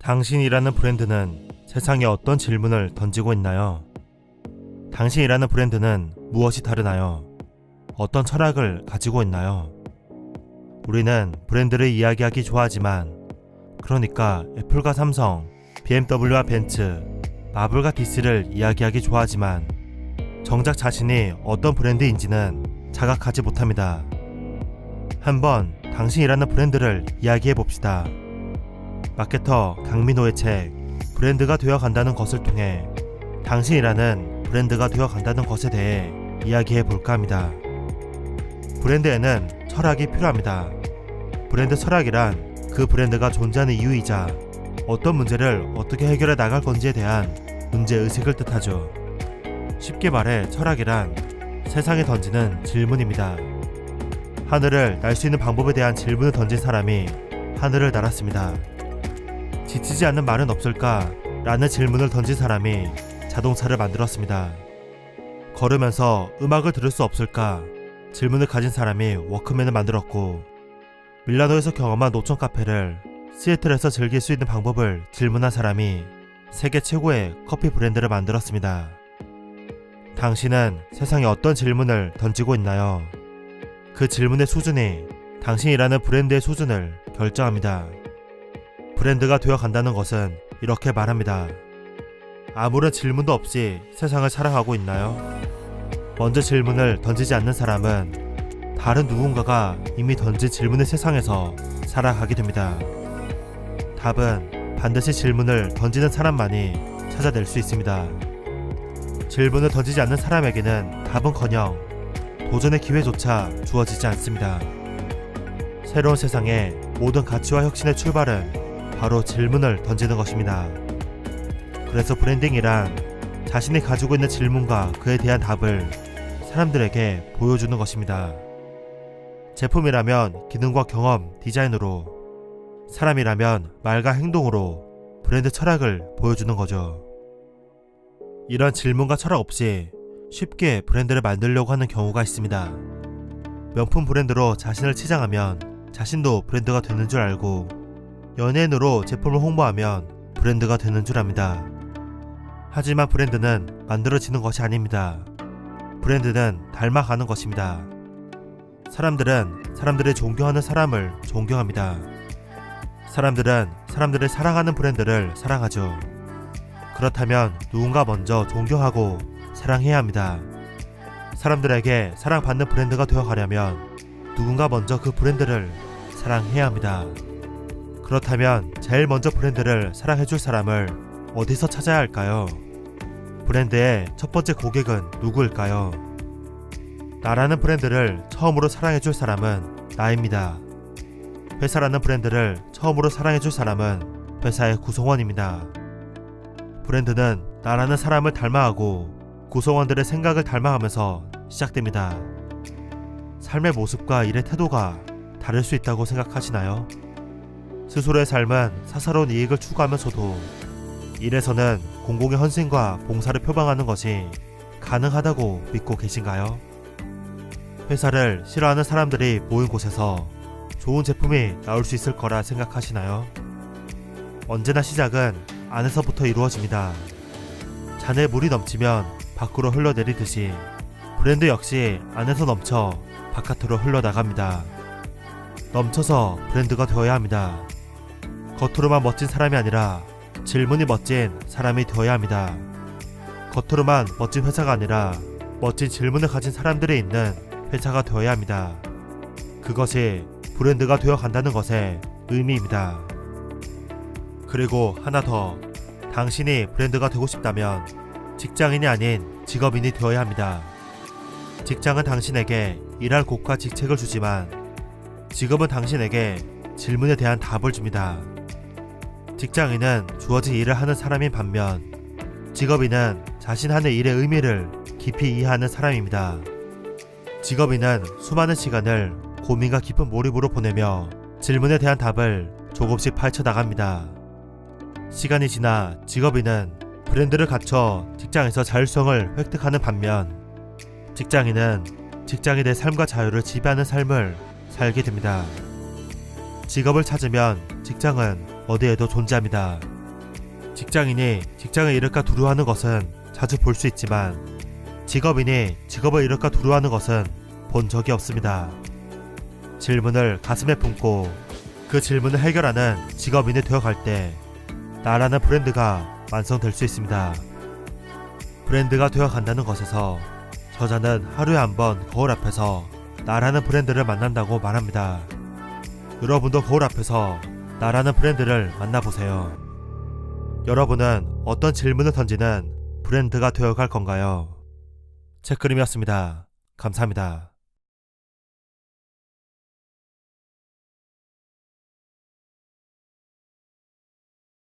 당신이라는 브랜드는 세상에 어떤 질문을 던지고 있나요? 당신이라는 브랜드는 무엇이 다르나요? 어떤 철학을 가지고 있나요? 우리는 브랜드를 이야기하기 좋아하지만, 그러니까 애플과 삼성, BMW와 벤츠, 마블과 DC를 이야기하기 좋아하지만 정작 자신이 어떤 브랜드인지는 자각하지 못합니다. 한번 당신이라는 브랜드를 이야기해 봅시다. 마케터 강민호의 책 브랜드가 되어 간다는 것을 통해 당신이라는 브랜드가 되어 간다는 것에 대해 이야기해 볼까 합니다. 브랜드에는 철학이 필요합니다. 브랜드 철학이란 그 브랜드가 존재하는 이유이자 어떤 문제를 어떻게 해결해 나갈 건지에 대한 문제의식을 뜻하죠. 쉽게 말해 철학이란 세상에 던지는 질문입니다. 하늘을 날 수 있는 방법에 대한 질문을 던진 사람이 하늘을 날았습니다. 지치지 않는 말은 없을까? 라는 질문을 던진 사람이 자동차를 만들었습니다. 걸으면서 음악을 들을 수 없을까? 질문을 가진 사람이 워크맨을 만들었고, 밀라노에서 경험한 노천 카페를 시애틀에서 즐길 수 있는 방법을 질문한 사람이 세계 최고의 커피 브랜드를 만들었습니다. 당신은 세상에 어떤 질문을 던지고 있나요? 그 질문의 수준이 당신이라는 브랜드의 수준을 결정합니다. 브랜드가 되어 간다는 것은 이렇게 말합니다. 아무런 질문도 없이 세상을 살아가고 있나요? 먼저 질문을 던지지 않는 사람은 다른 누군가가 이미 던진 질문의 세상에서 살아가게 됩니다. 답은 반드시 질문을 던지는 사람만이 찾아낼 수 있습니다. 질문을 던지지 않는 사람에게는 답은커녕 도전의 기회조차 주어지지 않습니다. 새로운 세상에 모든 가치와 혁신의 출발은 바로 질문을 던지는 것입니다. 그래서 브랜딩이란 자신이 가지고 있는 질문과 그에 대한 답을 사람들에게 보여주는 것입니다. 제품이라면 기능과 경험, 디자인으로, 사람이라면 말과 행동으로 브랜드 철학을 보여주는 거죠. 이런 질문과 철학 없이 쉽게 브랜드를 만들려고 하는 경우가 있습니다. 명품 브랜드로 자신을 치장하면 자신도 브랜드가 되는 줄 알고, 연예인으로 제품을 홍보하면 브랜드가 되는 줄 압니다. 하지만 브랜드는 만들어지는 것이 아닙니다. 브랜드는 닮아가는 것입니다. 사람들은 사람들이 존경하는 사람을 존경합니다. 사람들은 사람들이 사랑하는 브랜드를 사랑하죠. 그렇다면 누군가 먼저 존경하고 사랑해야 합니다. 사람들에게 사랑받는 브랜드가 되어가려면 누군가 먼저 그 브랜드를 사랑해야 합니다. 그렇다면 제일 먼저 브랜드를 사랑해줄 사람을 어디서 찾아야 할까요? 브랜드의 첫 번째 고객은 누구일까요? 나라는 브랜드를 처음으로 사랑해줄 사람은 나입니다. 회사라는 브랜드를 처음으로 사랑해줄 사람은 회사의 구성원입니다. 브랜드는 나라는 사람을 닮아가고 구성원들의 생각을 닮아가면서 시작됩니다. 삶의 모습과 일의 태도가 다를 수 있다고 생각하시나요? 스스로의 삶은 사사로운 이익을 추구하면서도 일에서는 공공의 헌신과 봉사를 표방하는 것이 가능하다고 믿고 계신가요? 회사를 싫어하는 사람들이 모인 곳에서 좋은 제품이 나올 수 있을 거라 생각하시나요? 언제나 시작은 안에서부터 이루어집니다. 잔에 물이 넘치면 밖으로 흘러내리듯이 브랜드 역시 안에서 넘쳐 바깥으로 흘러나갑니다. 넘쳐서 브랜드가 되어야 합니다. 겉으로만 멋진 사람이 아니라 질문이 멋진 사람이 되어야 합니다. 겉으로만 멋진 회사가 아니라 멋진 질문을 가진 사람들이 있는 회사가 되어야 합니다. 그것이 브랜드가 되어 간다는 것의 의미입니다. 그리고 하나 더, 당신이 브랜드가 되고 싶다면 직장인이 아닌 직업인이 되어야 합니다. 직장은 당신에게 일할 곳과 직책을 주지만 직업은 당신에게 질문에 대한 답을 줍니다. 직장인은 주어진 일을 하는 사람인 반면 직업인은 자신 하는 일의 의미를 깊이 이해하는 사람입니다. 직업인은 수많은 시간을 고민과 깊은 몰입으로 보내며 질문에 대한 답을 조금씩 파헤쳐 나갑니다. 시간이 지나 직업인은 브랜드를 갖춰 직장에서 자율성을 획득하는 반면 직장인은 직장이 내 삶과 자유를 지배하는 삶을 살게 됩니다. 직업을 찾으면 직장은 어디에도 존재합니다. 직장인이 직장을 잃을까 두려워하는 것은 자주 볼 수 있지만 직업인이 직업을 잃을까 두려워하는 것은 본 적이 없습니다. 질문을 가슴에 품고 그 질문을 해결하는 직업인이 되어갈 때 나라는 브랜드가 완성될 수 있습니다. 브랜드가 되어간다는 것에서 저자는 하루에 한 번 거울 앞에서 나라는 브랜드를 만난다고 말합니다. 여러분도 거울 앞에서 나라는 브랜드를 만나보세요. 여러분은 어떤 질문을 던지는 브랜드가 되어갈 건가요? 책그림이었습니다. 감사합니다.